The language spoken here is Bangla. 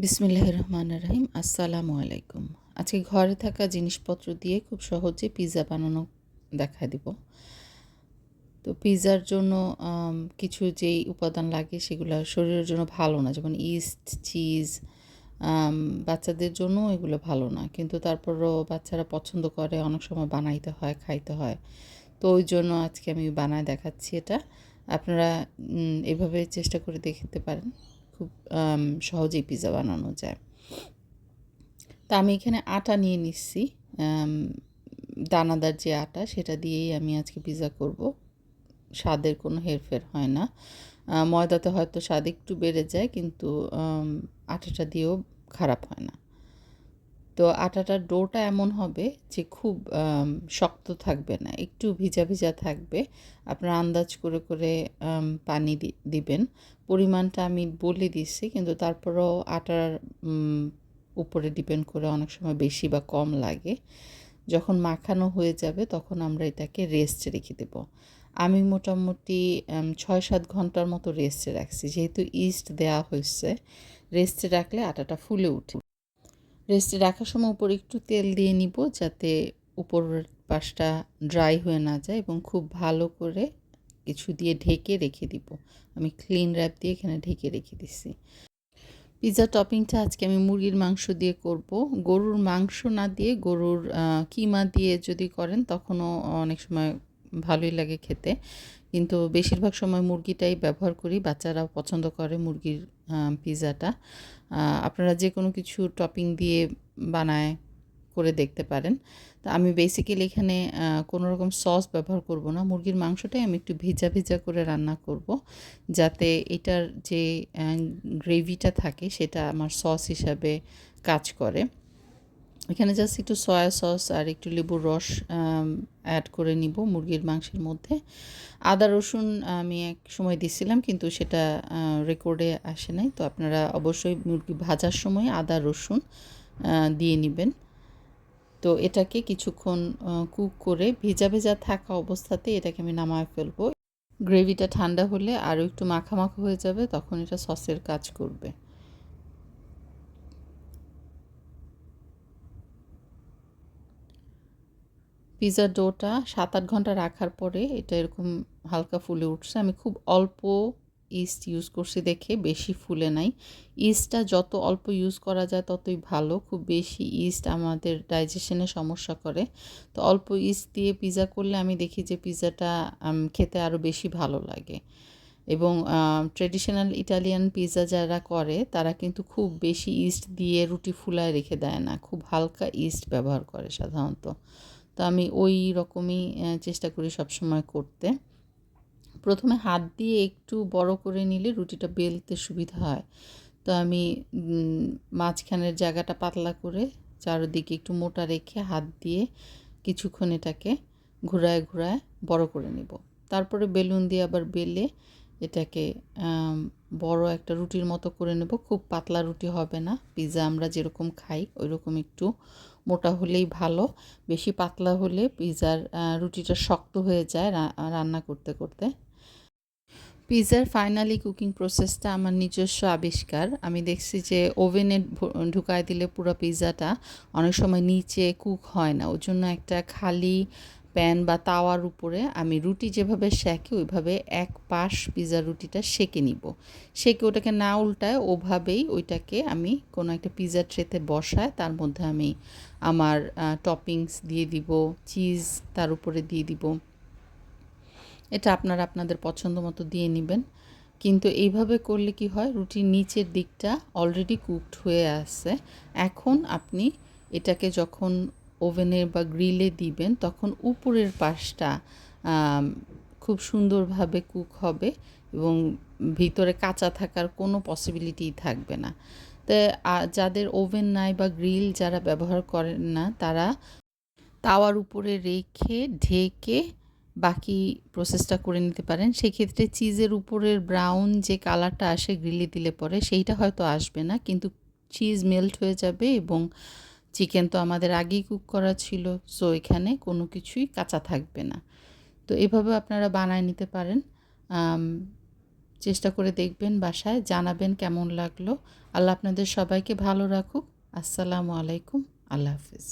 বিসমিল্লাহির রহমানির রহিম। আসসালামু আলাইকুম। আজকে ঘরে থাকা জিনিসপত্র দিয়ে খুব সহজে পিৎজা বানানো দেখা দিব। তো পিৎজার জন্য কিছু যেই উপাদান লাগে সেগুলো শরীরের জন্য ভালো না, যেমন ইস্ট, চিজ। বাচ্চাদের জন্য এগুলো ভালো না, কিন্তু তারপরও বাচ্চারা পছন্দ করে, অনেক সময় বানাইতে হয়, খাইতে হয়। তো ওই জন্য আজকে আমি বানায় দেখাচ্ছি এটা। আপনারা এভাবে চেষ্টা করে দেখতে পারেন, খুব সহজেই পিৎজা বানানো যায়। তা আমি এখানে আটা নিয়ে নিচ্ছি, দানাদার যে আটা, সেটা দিয়েই আমি আজকে পিৎজা করব। স্বাদের কোনো হেরফের হয় না। ময়দাতে হয়তো স্বাদ একটু বেড়ে যায়, কিন্তু আটাটা দিয়েও খারাপ হয় না। তো আটাটার ডোটা এমন হবে যে খুব শক্ত থাকবে না, একটু ভিজা ভিজা থাকবে। আপনারা আন্দাজ করে করে পানি দিবেন। পরিমাণটা আমি বলে দিচ্ছি, কিন্তু তারপরেও আটার উপরে ডিপেন্ড করে অনেক সময় বেশি বা কম লাগে। যখন মাখানো হয়ে যাবে তখন আমরা এটাকে রেস্টে রেখে দেব। আমি মোটামুটি ৬-৭ ঘন্টার মতো রেস্টে রাখছি, যেহেতু ইস্ট দেওয়া হয়েছে। রেস্টে রাখলে আটাটা ফুলে উঠে। রেস্টে রাখার সময় উপরে একটু তেল দিয়ে নিব, যাতে উপরের পাশটা ড্রাই হয়ে না যায়, এবং খুব ভালো করে কিছু দিয়ে ঢেকে রেখে দিব। আমি ক্লিন র্যাপ দিয়ে এখানে ঢেকে রেখে দিচ্ছি। পিৎজা টপিংটা আজকে আমি মুরগির মাংস দিয়ে করব। গরুর মাংস না দিয়ে গরুর কিমা দিয়ে যদি করেন তখনও অনেক সময় ভালোই লাগে খেতে, কিন্তু বেশিরভাগ সময় মুরগিটাই ব্যবহার করি। বাচ্চারাও পছন্দ করে মুরগির পিৎজাটা। আপনারা যে কোনো কিছু টপিং দিয়ে বানায় করে দেখতে পারেন। তো আমি বেসিক্যালি এখানে কোনো রকম সস ব্যবহার করব না। মুরগির মাংসটাই আমি একটু ভেজা ভেজা করে রান্না করব, যাতে এটার যে গ্রেভিটা থাকে সেটা আমার সস হিসাবে কাজ করে। এখানে জাস্ট একটু সয়া সস আর একটু লেবুর রস অ্যাড করে নিব মুরগির মাংসের মধ্যে। আদা রসুন আমি এক সময় দিছিলাম, কিন্তু সেটা রেকর্ডে আসে নাই। তো আপনারা অবশ্যই মুরগি ভাজার সময় আদা রসুন দিয়ে নেবেন। তো এটাকে কিছুক্ষণ কুক করে ভেজা ভেজা থাকা অবস্থাতে এটাকে আমি নামায় ফেলবো। গ্রেভিটা ঠান্ডা হলে আরও একটু মাখা মাখা হয়ে যাবে, তখন এটা সসের কাজ করবে। পিৎজার ডোটা ৭-৮ ঘন্টা রাখার পরে এটা এরকম হালকা ফুলে উঠছে। আমি খুব অল্প ইস্ট ইউজ করছি দেখে বেশি ফুলে নাই। ইস্টটা যত অল্প ইউজ করা যায় ততই ভালো। খুব বেশি ইস্ট আমাদের ডাইজেশনে সমস্যা করে। তো অল্প ইস্ট দিয়ে পিৎজা করলে আমি দেখি যে পিৎজাটা খেতে আরও বেশি ভালো লাগে। এবং ট্র্যাডিশনাল ইটালিয়ান পিৎজা যারা করে তারা কিন্তু খুব বেশি ইস্ট দিয়ে রুটি ফুলায় রেখে দেয় না, খুব হালকা ইস্ট ব্যবহার করে সাধারণত। তো আমি ওই রকমই চেষ্টা করি সবসময় করতে। প্রথমে হাত দিয়ে একটু বড় করে নিলে রুটিটা বেলতে সুবিধা হয়। তো আমি মাঝখানের জায়গাটা পাতলা করে চারদিকে একটু মোটা রেখে হাত দিয়ে কিছুক্ষণ এটাকে ঘুরায় ঘুরায় বড় করে নেব। তারপরে বেলুন দিয়ে আবার বেলে এটাকে বড় একটা রুটির মতো করে নেব। খুব পাতলা রুটি হবে না, পিৎজা আমরা যেরকম খাই ওই রকম একটু মোটা হলেই ভালো। বেশি পাতলা হলে পিৎজার রুটিটা শক্ত হয়ে যায় রান্না করতে করতে। পিৎজার ফাইনালি কুকিং প্রসেসটা আমার নিজস্ব আবিষ্কার। আমি দেখছি যে ওভেনে ঢুকায় দিলে পুরো পিৎজাটা অনেক সময় নিচে কুক হয় না। ওর জন্য একটা খালি প্যান বা তাওয়ার উপরে আমি রুটি যেভাবে সেঁকে ওইভাবে এক পাশ পিৎজার রুটিটা সেঁকে নিব। সেঁকে ওটাকে না উল্টায় ওভাবেই ওইটাকে আমি কোনো একটা পিৎজা ট্রেতে বসায় তার মধ্যে আমি আমার টপিংস দিয়ে দিব, চিজ তার উপরে দিয়ে দিব। এটা আপনারা আপনাদের পছন্দ মতো দিয়ে নেবেন। কিন্তু এইভাবে করলে কি হয়, রুটির নিচের দিকটা অলরেডি কুকড হয়ে আসছে। এখন আপনি এটাকে যখন ওভেনে বা গ্রিলে দিবেন তখন উপরের পাশটা খুব সুন্দরভাবে কুক হবে এবং ভিতরে কাঁচা থাকার কোনো পসিবিলিটিই থাকবে না। তো যাদের ওভেন নাই বা গ্রিল যারা ব্যবহার করেন না, তারা তাওয়ার উপরে রেখে ঢেকে বাকি প্রসেসটা করে নিতে পারেন। সেক্ষেত্রে চিজের উপরের ব্রাউন যে কালারটা আসে গ্রিলে দিলে পরে সেইটা হয়তো আসবে না, কিন্তু চিজ মেল্ট হয়ে যাবে এবং চিকেন তো আমাদের আগেই কুক করা ছিল, সো এখানে কোনো কিছুই কাঁচা থাকবে না। তো এভাবে আপনারা বানায় নিতে পারেন। চেষ্টা করে দেখবেন বাসায়, জানাবেন কেমন লাগলো। আল্লাহ আপনাদের সবাইকে ভালো রাখুক। আসসালামু আলাইকুম। আল্লাহ হাফিজ।